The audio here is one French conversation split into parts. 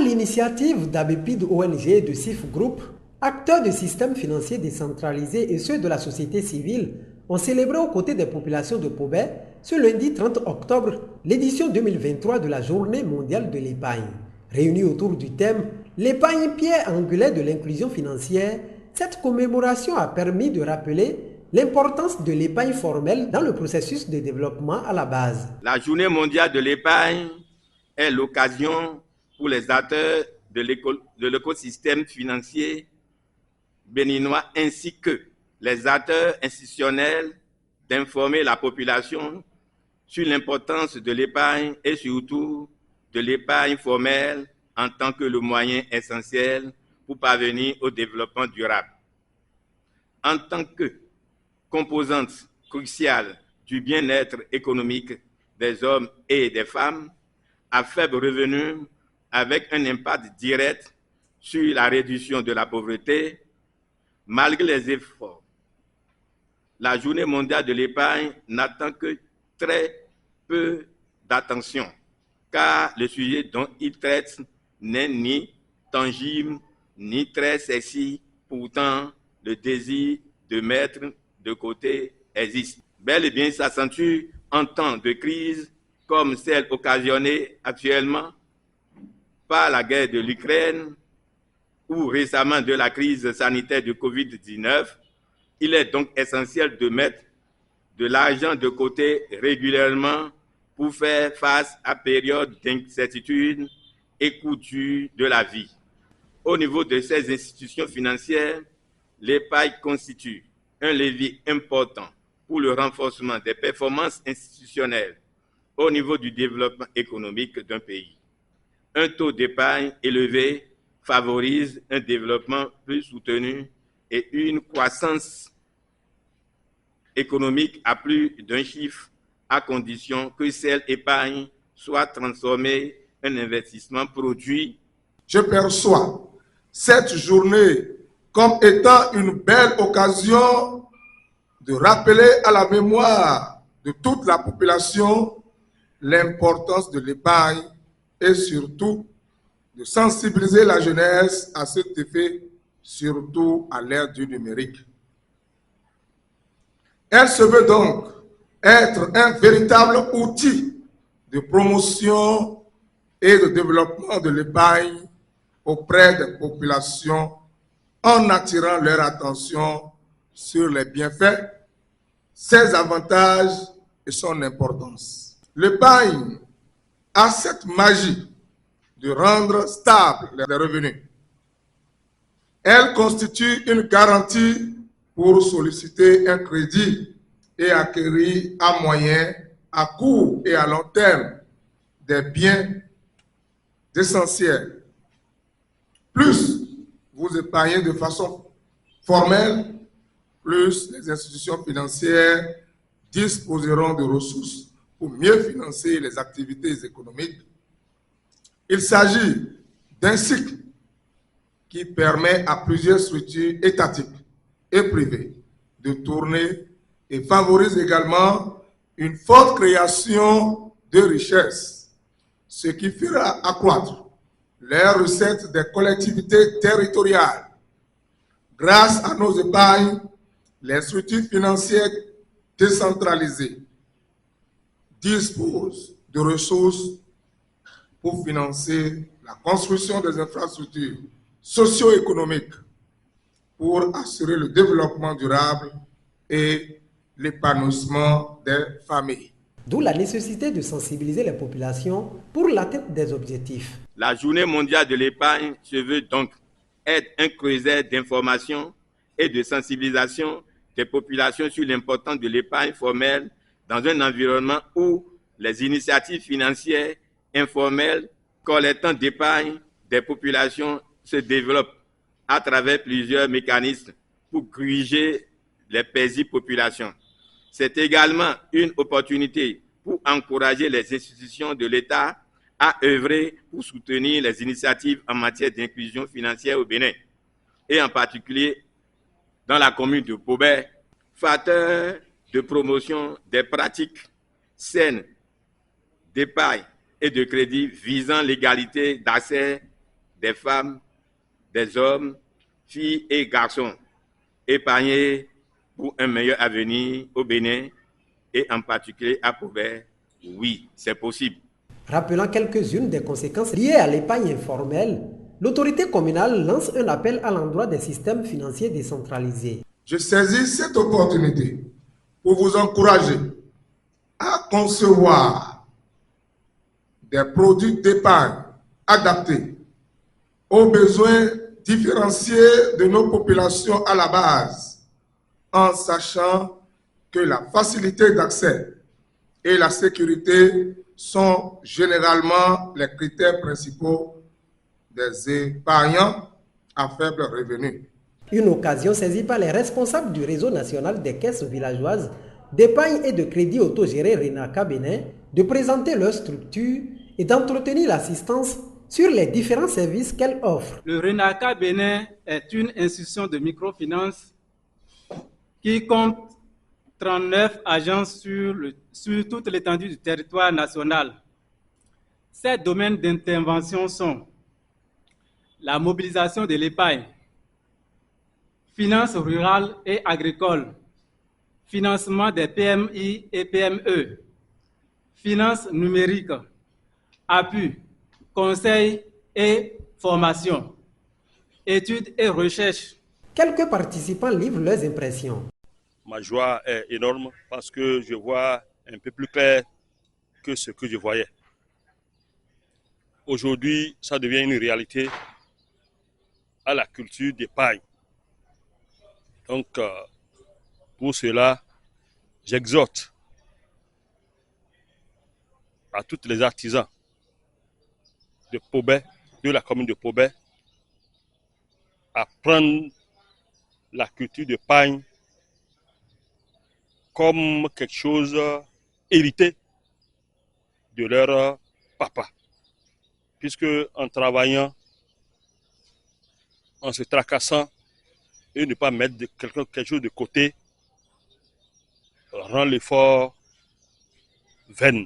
l'initiative d'Abepid ONG et de CIF Group, acteurs du système financier décentralisé et ceux de la société civile ont célébré aux côtés des populations de Pobé ce lundi 30 octobre l'édition 2023 de la Journée mondiale de l'épargne. Réunis autour du thème « L'épargne pierre angulaire de l'inclusion financière », cette commémoration a permis de rappeler l'importance de l'épargne formelle dans le processus de développement à la base. La Journée mondiale de l'épargne est l'occasion pour les acteurs de l'écosystème financier béninois ainsi que les acteurs institutionnels d'informer la population sur l'importance de l'épargne et surtout de l'épargne formelle en tant que le moyen essentiel pour parvenir au développement durable. En tant que composante cruciale du bien-être économique des hommes et des femmes à faible revenu avec un impact direct sur la réduction de la pauvreté, malgré les efforts. La Journée mondiale de l'épargne n'attend que très peu d'attention, car le sujet dont il traite n'est ni tangible, ni très sexy. Pourtant, le désir de mettre de côté existe. Bel et bien s'accentue en temps de crise comme celle occasionnée actuellement par la guerre de l'Ukraine ou récemment de la crise sanitaire de Covid-19. Il est donc essentiel de mettre de l'argent de côté régulièrement pour faire face à période d'incertitude et coups durs de la vie. Au niveau de ces institutions financières, l'épargne constitue un levier important pour le renforcement des performances institutionnelles au niveau du développement économique d'un pays. Un taux d'épargne élevé favorise un développement plus soutenu et une croissance économique à plus d'un chiffre à condition que cette épargne soit transformée en investissement produit. Je perçois cette journée comme étant une belle occasion de rappeler à la mémoire de toute la population l'importance de l'épargne et surtout de sensibiliser la jeunesse à cet effet, surtout à l'ère du numérique. Elle se veut donc être un véritable outil de promotion et de développement de l'épargne auprès des populations en attirant leur attention sur les bienfaits, ses avantages et son importance. L'épargne a cette magie de rendre stable les revenus. Elle constitue une garantie pour solliciter un crédit et acquérir à moyen, à court et à long terme des biens essentiels. Plus vous épargnez de façon formelle, plus les institutions financières disposeront de ressources pour mieux financer les activités économiques. Il s'agit d'un cycle qui permet à plusieurs structures étatiques et privées de tourner et favorise également une forte création de richesses, ce qui fera accroître les recettes des collectivités territoriales. Grâce à nos épargnes, les structures financières décentralisées disposent de ressources pour financer la construction des infrastructures socio-économiques, pour assurer le développement durable et l'épanouissement des familles. D'où la nécessité de sensibiliser les populations pour l'atteinte des objectifs. La Journée mondiale de l'épargne se veut donc être un creuset d'information et de sensibilisation des populations sur l'importance de l'épargne formelle dans un environnement où les initiatives financières informelles collectant d'épargne des populations se développent à travers plusieurs mécanismes pour gruger les paisibles populations. C'est également une opportunité pour encourager les institutions de l'État à œuvrer pour soutenir les initiatives en matière d'inclusion financière au Bénin, et en particulier dans la commune de Pobé, facteur de promotion des pratiques saines d'épargne et de crédit visant l'égalité d'accès des femmes, des hommes, filles et garçons, épargnés pour un meilleur avenir au Bénin et en particulier à Pobé. Oui, c'est possible. Rappelant quelques-unes des conséquences liées à l'épargne informelle, l'autorité communale lance un appel à l'endroit des systèmes financiers décentralisés. Je saisis cette opportunité pour vous encourager à concevoir des produits d'épargne adaptés aux besoins différenciés de nos populations à la base, en sachant que la facilité d'accès et la sécurité sont généralement les critères principaux des épargnants à faible revenu. Une occasion saisie par les responsables du réseau national des caisses villageoises d'épargne et de crédit autogéré RENACA Bénin de présenter leur structure et d'entretenir l'assistance sur les différents services qu'elle offre. Le RENACA Bénin est une institution de microfinance qui compte 39 agences sur toute l'étendue du territoire national. Ces domaines d'intervention sont la mobilisation de l'épargne, finances rurales et agricoles, financement des PMI et PME, finances numériques, appui, conseil et formation, études et recherches. Quelques participants livrent leurs impressions. Ma joie est énorme parce que je vois un peu plus clair que ce que je voyais. Aujourd'hui, ça devient une réalité à la culture d'épargne. Donc, pour cela, j'exhorte à tous les artisans de Pobé, de la commune de Pobé, à prendre la culture d'épargne comme quelque chose hérité de leur papa. Puisque en travaillant, en se tracassant et ne pas mettre quelque chose de côté, rend l'effort vain.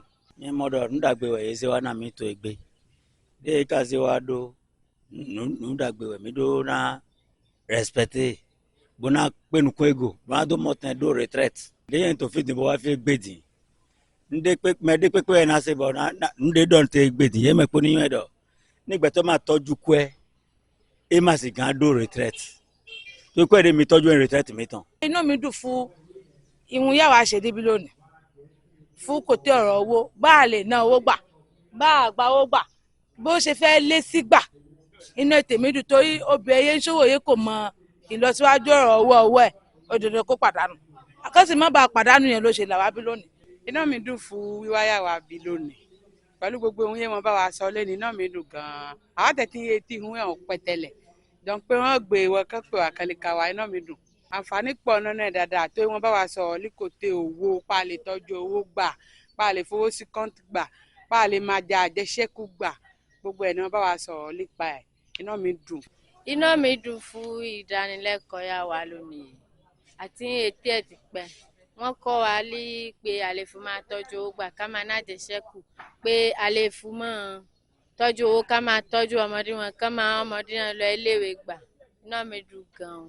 Respecter bona penu kwego bona do motin do retraite de yen to fit de bo fi gbedi nde pe me de pe na se bo na nde don te gbedi ye me po ni yen do nígbà tó ma tọ́jú ku e ma si gan do retraite to ko de mi tọ́jú en retraite mi tán. Inú mi dùn fún ìhun ya wa ṣe débi lónìí fún côté ọ̀rọ̀ owó bá lè ná owó gbà bá gba owó gbà bó ṣe fẹ́ lé sí gbà inú tèmi dùn torí obìnrin yẹn ṣòwò yẹn kò mọ ìlọsíwájú ọ̀rọ̀ owó ẹ̀ òdòdó kó pàdánù àkọsí má bàa pàdánù yẹn ló ṣe là wá bí lónìí. Inú mi dùn fún wíwáyà wa bí lónìí pẹ̀lú gbogbo ohun yẹn wọ́n bá wa sọ lẹ́nu inú mi dùn gan-an àwọn tẹ̀tí yẹn ti hun ẹ̀ pẹ̀tẹ́lẹ̀ donc pé wọ́n gbé wọn kán pé wà kálíkà wa inú mi dùn àǹfààní pọ̀ náà dáadáa tó wọ́n bá wa sọ líkòtè owó pa lè tọ́jú owó gbà pa lè fowó sí kọ́ńtì gbà pa lè máa jẹ àjẹṣẹ́kù gbà gbogbo ẹ̀ ni wọ́n bá wa sọ nípa ẹ̀ inú mi dùn. Inú mi dùn fún ìdánilẹ́kọ̀ọ́ yà wá lónìí àti ètí ẹ̀ ti pẹ́ wọ́n kọ́ wa lé pé a lè fún máa tọ́jú owó gbà ká máa nájẹṣẹ́kù pé a lè fún mọ́ tọ́jú owó ká máa tọ́jú ọmọdé wọn ká máa ọmọdé wọn lọ iléèwé gbà inú mi dùn gan-an.